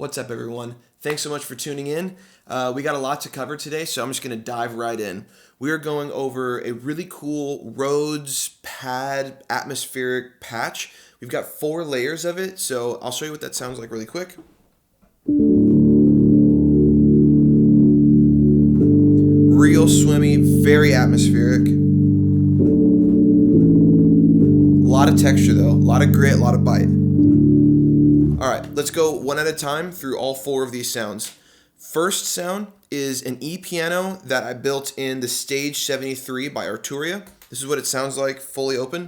What's up, everyone? Thanks so much for tuning in. We got a lot to cover today, so I'm just going to dive right in. We are going over a really cool Rhodes pad atmospheric patch. We've got 4 layers of it, so I'll show you what that sounds like really quick. Real swimmy, very atmospheric. A lot of texture though, a lot of grit, a lot of bite. Alright, let's go one at a time through all 4 of these sounds. First sound is an E piano that I built in the Stage 73 by Arturia. This is what it sounds like fully open.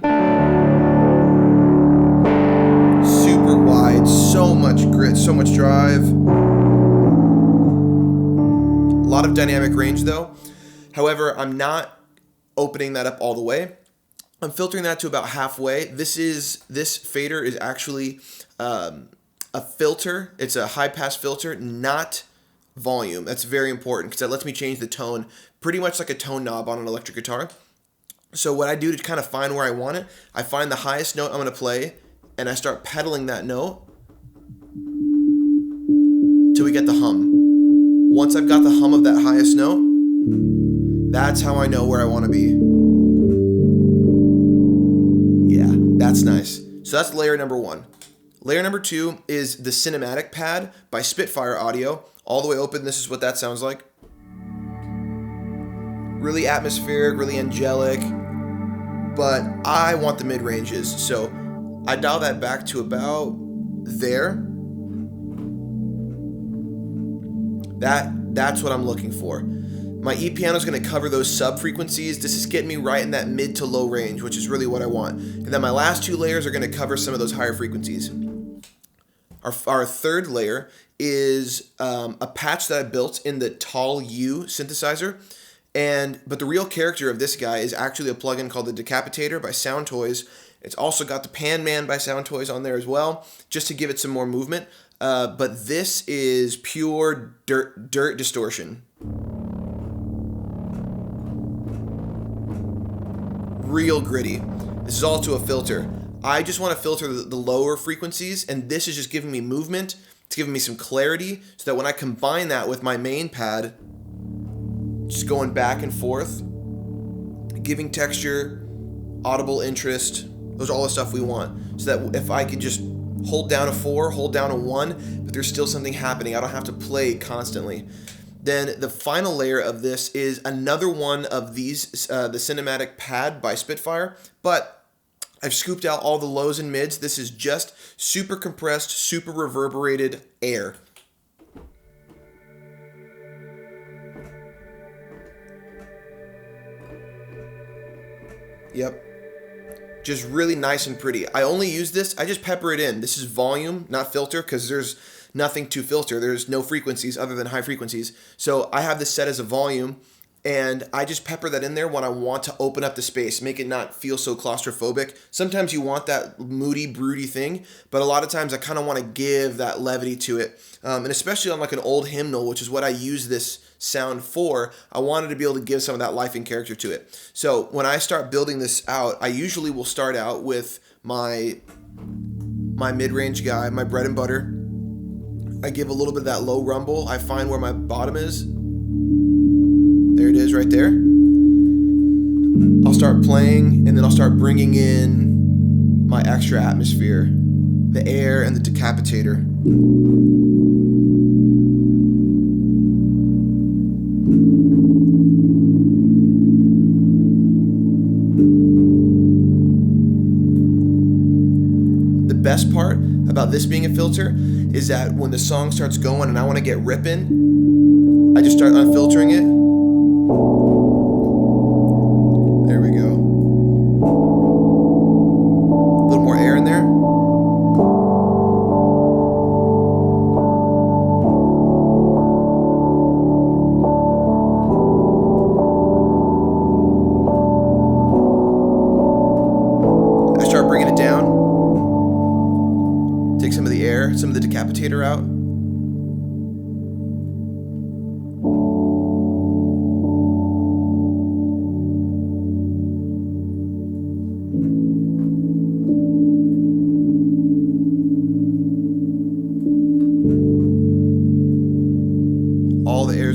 Super wide, so much grit, so much drive. A lot of dynamic range though. However, I'm not opening that up all the way. I'm filtering that to about halfway. This fader is actually a filter. It's a high pass filter, not volume. That's very important because that lets me change the tone pretty much like a tone knob on an electric guitar. So what I do to kind of find where I want it, I find the highest note I'm going to play and I start pedaling that note till we get the hum. Once I've got the hum of that highest note, that's how I know where I want to be. Yeah, that's nice. So that's layer number 1. Layer number 2 is the cinematic pad by Spitfire Audio. All the way open, this is what that sounds like. Really atmospheric, really angelic, but I want the mid-ranges, so I dial that back to about there. That's what I'm looking for. My E piano is going to cover those sub frequencies. This is getting me right in that mid to low range, which is really what I want. And then my last 2 layers are going to cover some of those higher frequencies. Our third layer is a patch that I built in the Tall U synthesizer. But the real character of this guy is actually a plugin called the Decapitator by Sound Toys. It's also got the Pan Man by Sound Toys on there as well, just to give it some more movement. But this is pure dirt distortion. Real gritty. This is all to a filter. I just want to filter the lower frequencies, and this is just giving me movement. It's giving me some clarity so that when I combine that with my main pad, just going back and forth, giving texture, audible interest, those are all the stuff we want. So that if I could just hold down a 4, hold down a 1, but there's still something happening. I don't have to play constantly. Then the final layer of this is another one of these, the cinematic pad by Spitfire, but I've scooped out all the lows and mids. This is just super compressed, super reverberated air. Yep. Just really nice and pretty. I only use this, I just pepper it in. This is volume, not filter, because there's nothing to filter. There's no frequencies other than high frequencies. So I have this set as a volume, and I just pepper that in there when I want to open up the space, make it not feel so claustrophobic. Sometimes you want that moody, broody thing, but a lot of times I kind of want to give that levity to it. And especially on like an old hymnal, which is what I use this sound for, I wanted to be able to give some of that life and character to it. So when I start building this out, I usually will start out with my mid-range guy, my bread and butter. I give a little bit of that low rumble. I find where my bottom is. There it is right there. I'll start playing, and then I'll start bringing in my extra atmosphere, the air and the Decapitator. The best part about this being a filter is that when the song starts going and I want to get ripping, I just start unfiltering it. There we go. A little more air in there. I start bringing it down. Take some of the air, some of the Decapitator out.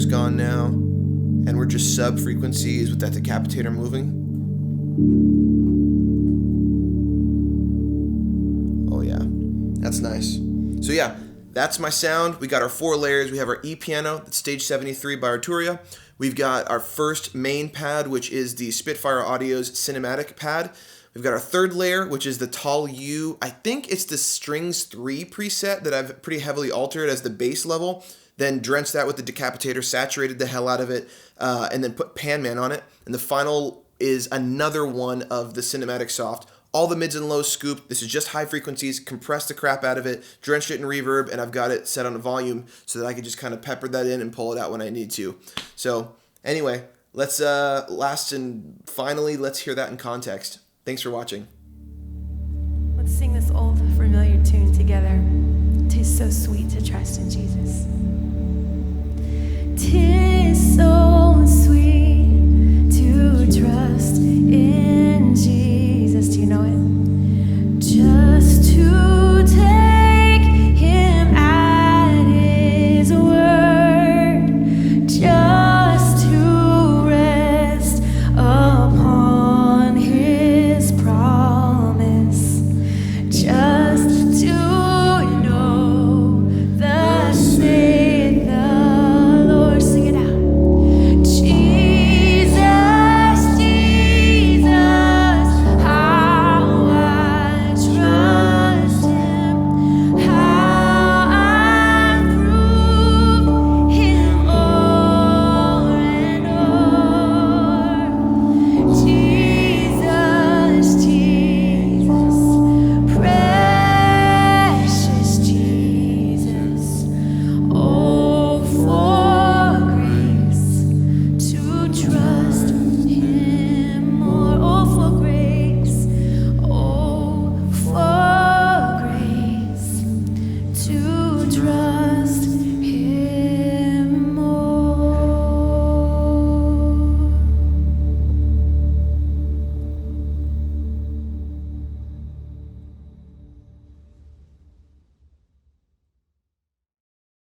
snare is gone now, and we're just sub frequencies with that decapitator moving. Oh yeah, that's nice. So yeah, that's my sound. We got our 4 layers. We have our E piano, that's stage 73 by Arturia. We've got our first main pad, which is the Spitfire Audio's cinematic pad. We've got our 3rd layer, which is the Tall U. I think it's the Strings 3 preset that I've pretty heavily altered as the bass level, then drenched that with the decapitator, saturated the hell out of it, and then put Pan Man on it. And the final is another one of the cinematic soft. All the mids and lows scooped. This is just high frequencies, compressed the crap out of it, drenched it in reverb, and I've got it set on a volume so that I can just kind of pepper that in and pull it out when I need to. So anyway, let's last and finally, let's hear that in context. Thanks for watching. Let's sing this old familiar tune together. It tastes so sweet to trust in Jesus.